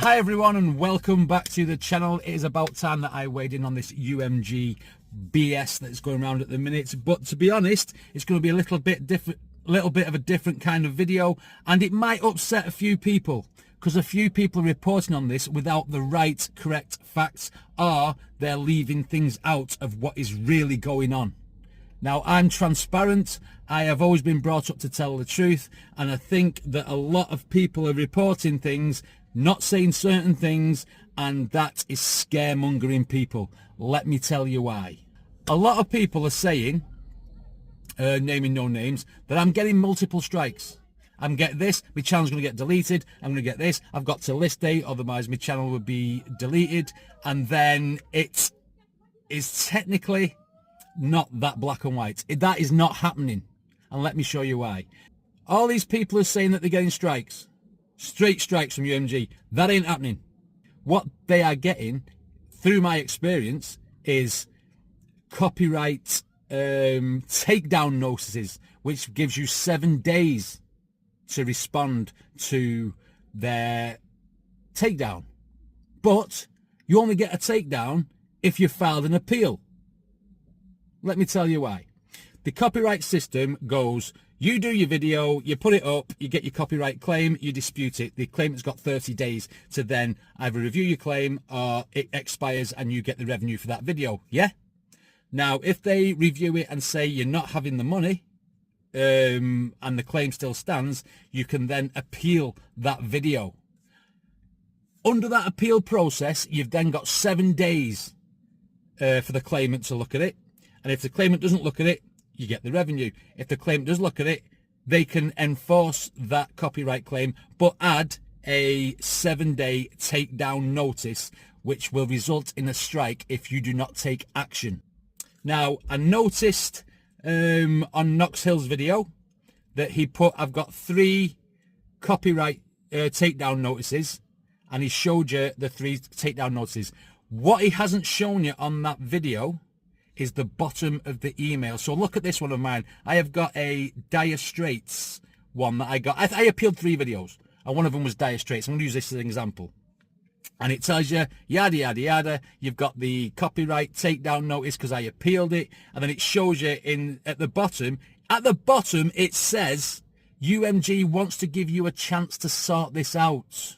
Hi everyone and welcome back to the channel. It is about time that I weighed in on this UMG BS that's going around at the minute, but to be honest, it's going to be a little bit of a different kind of video, and it might upset a few people because a few people are reporting on this without the right correct facts, or they're leaving things out of what is really going on. Now, I'm transparent. I have always been brought up to tell the truth, and I think that a lot of people are reporting things, not saying certain things, and that is scaremongering people. Let me tell you why. A lot of people are saying, naming no names, that I'm getting multiple strikes. I'm getting this, my channel's going to get deleted, I'm going to get this, I've got to list date, otherwise my channel would be deleted, and then it is technically not that black and white. That is not happening, and let me show you why. All these people are saying that they're getting strikes, straight strikes from UMG. That ain't happening. What they are getting, through my experience, is copyright takedown notices, which gives you 7 days to respond to their takedown. But you only get a takedown if you filed an appeal. Let me tell you why. The copyright system goes, you do your video, you put it up, you get your copyright claim, you dispute it. The claimant's got 30 days to then either review your claim or it expires and you get the revenue for that video, yeah? Now, if they review it and say you're not having the money, and the claim still stands, you can then appeal that video. Under that appeal process, you've then got 7 days for the claimant to look at it. And if the claimant doesn't look at it, you get the revenue. If the claimant does look at it, they can enforce that copyright claim, but add a 7-day takedown notice, which will result in a strike if you do not take action. Now, I noticed on Knox Hill's video that he put, I've got 3 copyright takedown notices, and he showed you the 3 takedown notices. What he hasn't shown you on that video is the bottom of the email. So look at this one of mine. I have got a Dire Straits one that I got. I appealed 3 videos, and one of them was Dire Straits. I'm going to use this as an example. And it tells you, yada, yada, yada. You've got the copyright takedown notice because I appealed it. And then it shows you at the bottom. At the bottom, it says, UMG wants to give you a chance to sort this out.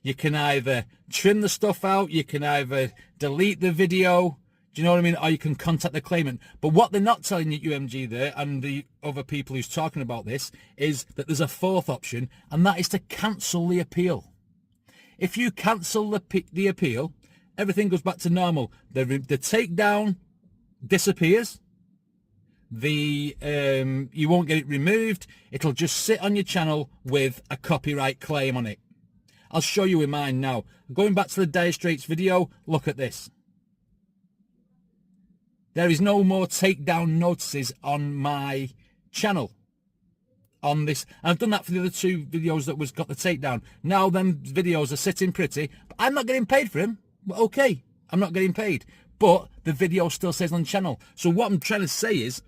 You can either trim the stuff out. You can either delete the video. Do you know what I mean? Or you can contact the claimant. But what they're not telling you, UMG there, and the other people who's talking about this, is that there's a 4th option, and that is to cancel the appeal. If you cancel the appeal, everything goes back to normal. The takedown disappears. You won't get it removed. It'll just sit on your channel with a copyright claim on it. I'll show you in mine now. Going back to the Dire Straits video, look at this. There is no more takedown notices on my channel. On this, and I've done that for the other 2 videos that got the takedown. Now them videos are sitting pretty, but I'm not getting paid for them. Well, okay, I'm not getting paid, but the video still says on channel. So what I'm trying to say is,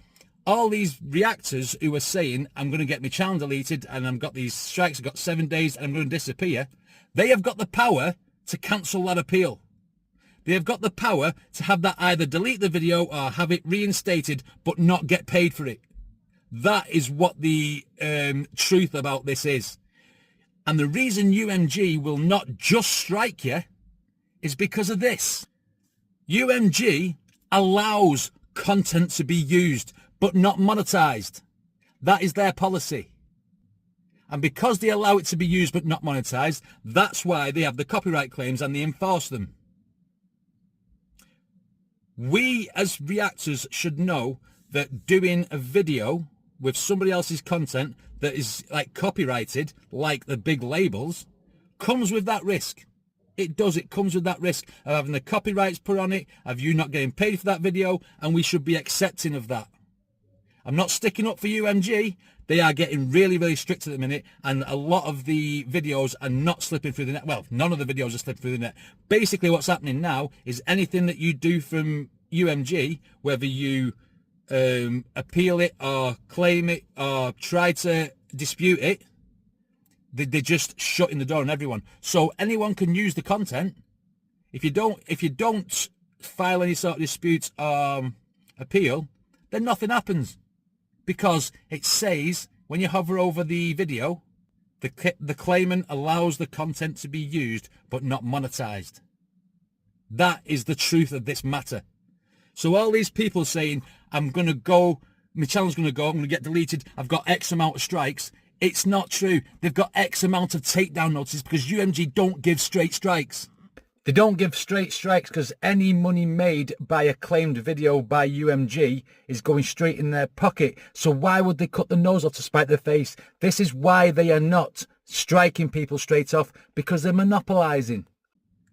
all these reactors who are saying I'm going to get my channel deleted and I've got these strikes, I've got 7 days and I'm going to disappear, they have got the power to cancel that appeal. They have got the power to have that either delete the video or have it reinstated but not get paid for it. That is what the truth about this is. And the reason UMG will not just strike you is because of this. UMG allows content to be used but not monetized. That is their policy. And because they allow it to be used but not monetized, that's why they have the copyright claims and they enforce them. We as reactors should know that doing a video with somebody else's content that is like copyrighted, like the big labels, comes with that risk. It does. It comes with that risk of having the copyrights put on it, of you not getting paid for that video, and we should be accepting of that. I'm not sticking up for UMG. They are getting really, really strict at the minute, and a lot of the videos are not slipping through the net. Well, none of the videos are slipping through the net. Basically, what's happening now is anything that you do from UMG, whether you appeal it or claim it or try to dispute it, They're just shutting the door on everyone. So anyone can use the content. If you don't file any sort of dispute appeal, then nothing happens, because it says when you hover over the video, the claimant allows the content to be used but not monetized. That is the truth of this matter. So all these people saying, I'm going to go, my channel's going to go, I'm going to get deleted, I've got X amount of strikes. It's not true. They've got X amount of takedown notices because UMG don't give straight strikes. They don't give straight strikes because any money made by a claimed video by UMG is going straight in their pocket. So why would they cut the nose off to spite their face? This is why they are not striking people straight off, because they're monopolizing.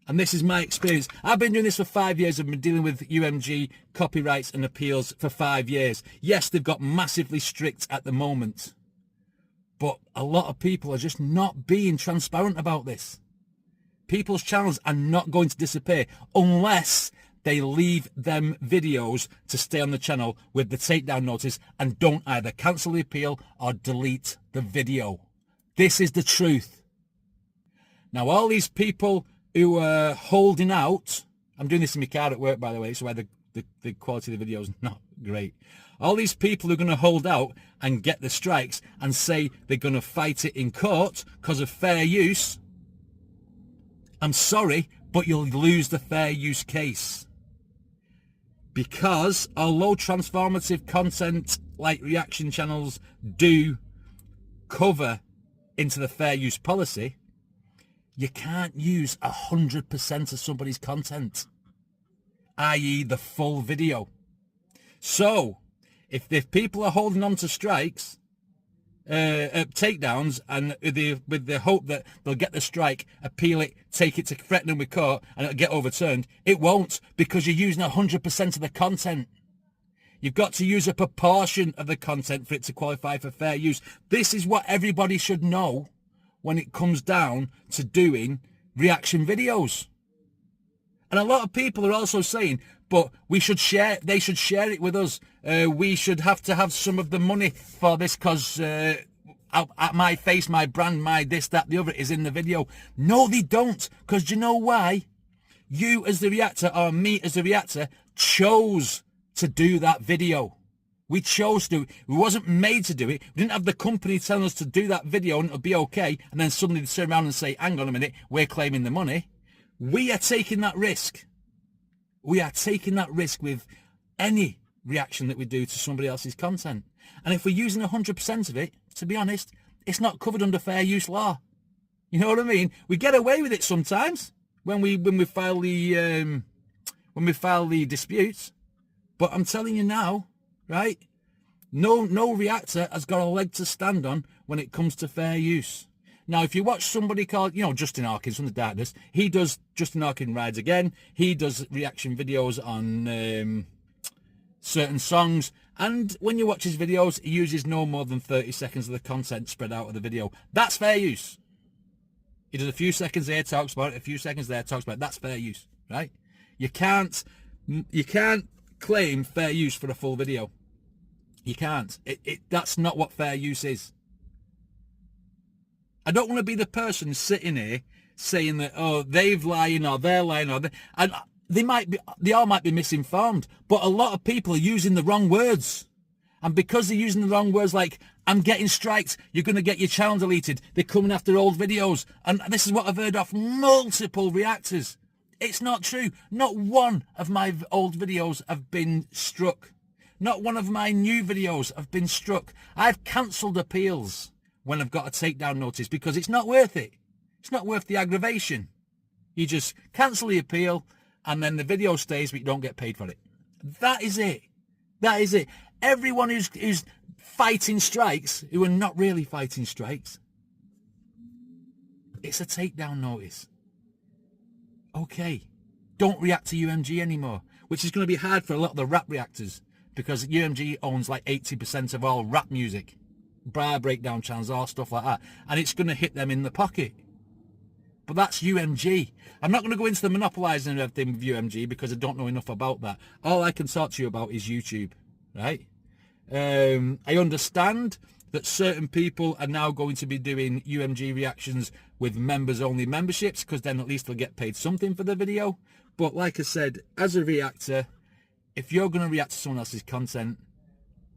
And this is my experience. I've been doing this for 5 years. I've been dealing with UMG copyrights and appeals for 5 years. Yes, they've got massively strict at the moment, but a lot of people are just not being transparent about this. People's channels are not going to disappear unless they leave them videos to stay on the channel with the takedown notice and don't either cancel the appeal or delete the video. This is the truth. Now, all these people who are holding out, I'm doing this in my car at work, by the way, so why the quality of the video is not great. All these people who are going to hold out and get the strikes and say they're going to fight it in court because of fair use, I'm sorry, but you'll lose the fair use case. Because although transformative content like reaction channels do cover into the fair use policy, you can't use 100% of somebody's content, i.e. the full video. So, if people are holding on to strikes, takedowns, and with the hope that they'll get the strike, appeal it, take it to threaten with court, and it'll get overturned, it won't, because you're using 100% of the content. You've got to use a proportion of the content for it to qualify for fair use. This is what everybody should know when it comes down to doing reaction videos. And a lot of people are also saying, but they should share it with us. We should have to have some of the money for this because my face, my brand, my this, that, the other is in the video. No, they don't. Because do you know why? You as the reactor, or me as the reactor, chose to do that video. We chose to. We wasn't made to do it. We didn't have the company telling us to do that video and it'll be okay. And then suddenly they turn around and say, hang on a minute, we're claiming the money. We are taking that risk. We are taking that risk with any reaction that we do to somebody else's content. And if we're using 100% of it, to be honest, it's not covered under fair use law. You know what I mean? We get away with it sometimes when we file the disputes. But I'm telling you now, right? No reactor has got a leg to stand on when it comes to fair use. Now, if you watch somebody called, Justin Hawkins from the Darkness, he does Justin Hawkins Rides Again. He does reaction videos on certain songs. And when you watch his videos, he uses no more than 30 seconds of the content spread out of the video. That's fair use. He does a few seconds there, talks about it, a few seconds there, talks about it. That's fair use, right? You can't claim fair use for a full video. You can't. That's not what fair use is. I don't want to be the person sitting here saying that, oh, they've lying or they're lying and they all might be misinformed, but a lot of people are using the wrong words. And because they're using the wrong words, like, I'm getting striked, you're going to get your channel deleted, they're coming after old videos. And this is what I've heard off multiple reactors. It's not true. Not one of my old videos have been struck. Not one of my new videos have been struck. I've cancelled appeals when I've got a takedown notice because it's not worth it. It's not worth the aggravation. You just cancel the appeal and then the video stays but you don't get paid for it. That is it. That is it. Everyone who's fighting strikes, who are not really fighting strikes, it's a takedown notice. Okay, don't react to UMG anymore, which is going to be hard for a lot of the rap reactors because UMG owns like 80% of all rap music, bar breakdown channels, all stuff like that, and it's going to hit them in the pocket. But that's UMG. I'm not going to go into the monopolising of everything with UMG because I don't know enough about that. All I can talk to you about is YouTube, right? I understand that certain people are now going to be doing UMG reactions with members only memberships, because then at least they'll get paid something for the video. But like I said, as a reactor, if you're going to react to someone else's content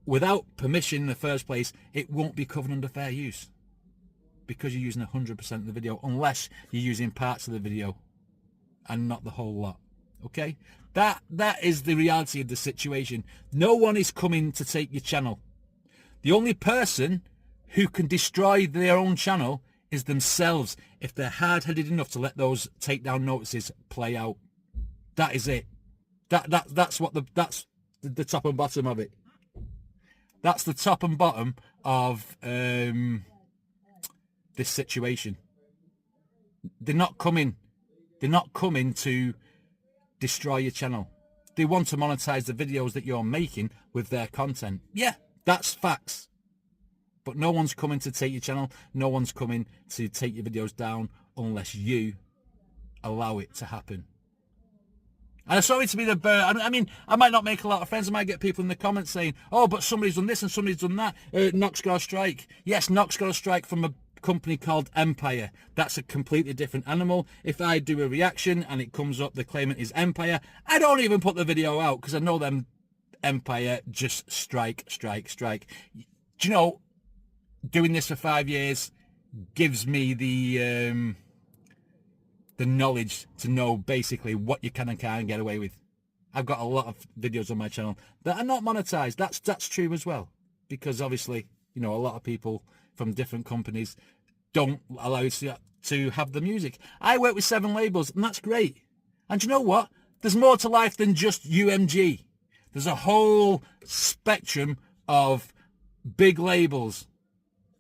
without permission in the first place, it won't be covered under fair use, because you're using 100% of the video, unless you're using parts of the video and not the whole lot. Okay, that is the reality of the situation. No one is coming to take your channel. The only person who can destroy their own channel is themselves, if they're hard-headed enough to let those takedown notices play out. That is it. That's the top and bottom of it. That's the top and bottom of this situation. They're not coming to destroy your channel. They want to monetize the videos that you're making with their content. Yeah, that's facts. But no one's coming to take your channel. No one's coming to take your videos down unless you allow it to happen. And I'm sorry to be the bird. I mean, I might not make a lot of friends. I might get people in the comments saying, oh, but somebody's done this and somebody's done that. Nox got a strike. Yes, Nox got a strike from a company called Empire. That's a completely different animal. If I do a reaction and it comes up, the claimant is Empire, I don't even put the video out, because I know them Empire just strike. Do you know, doing this for 5 years gives me the knowledge to know basically what you can and can't get away with. I've got a lot of videos on my channel that are not monetized. That's true as well, because obviously, you know, a lot of people from different companies don't allow you to have the music. I work with 7 labels, and that's great. And you know what? There's more to life than just UMG. There's a whole spectrum of big labels,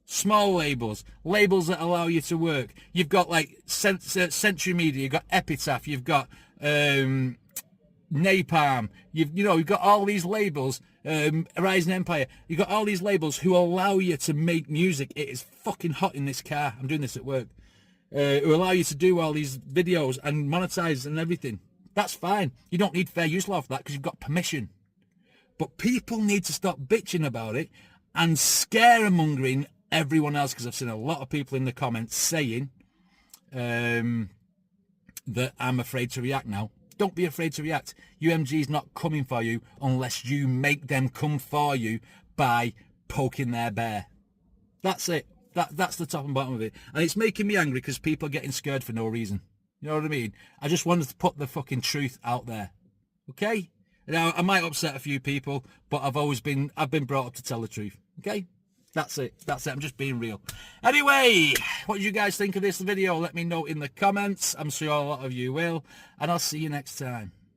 small labels, labels that allow you to work. You've got like Century Media, you've got Epitaph, you've got Napalm, you've got all these labels, Horizon Empire, you've got all these labels who allow you to make music. It is fucking hot in this car, I'm doing this at work, who allow you to do all these videos and monetize and everything. That's fine. You don't need fair use law for that, because you've got permission. But people need to stop bitching about it and scaremongering everyone else, because I've seen a lot of people in the comments saying that I'm afraid to react now. Don't be afraid to react. UMG is not coming for you unless you make them come for you by poking their bear. That's it. That's the top and bottom of it. And it's making me angry because people are getting scared for no reason. You know what I mean? I just wanted to put the fucking truth out there. Okay? Now, I might upset a few people, but I've been brought up to tell the truth. Okay? That's it. I'm just being real. Anyway, what did you guys think of this video? Let me know in the comments. I'm sure a lot of you will. And I'll see you next time.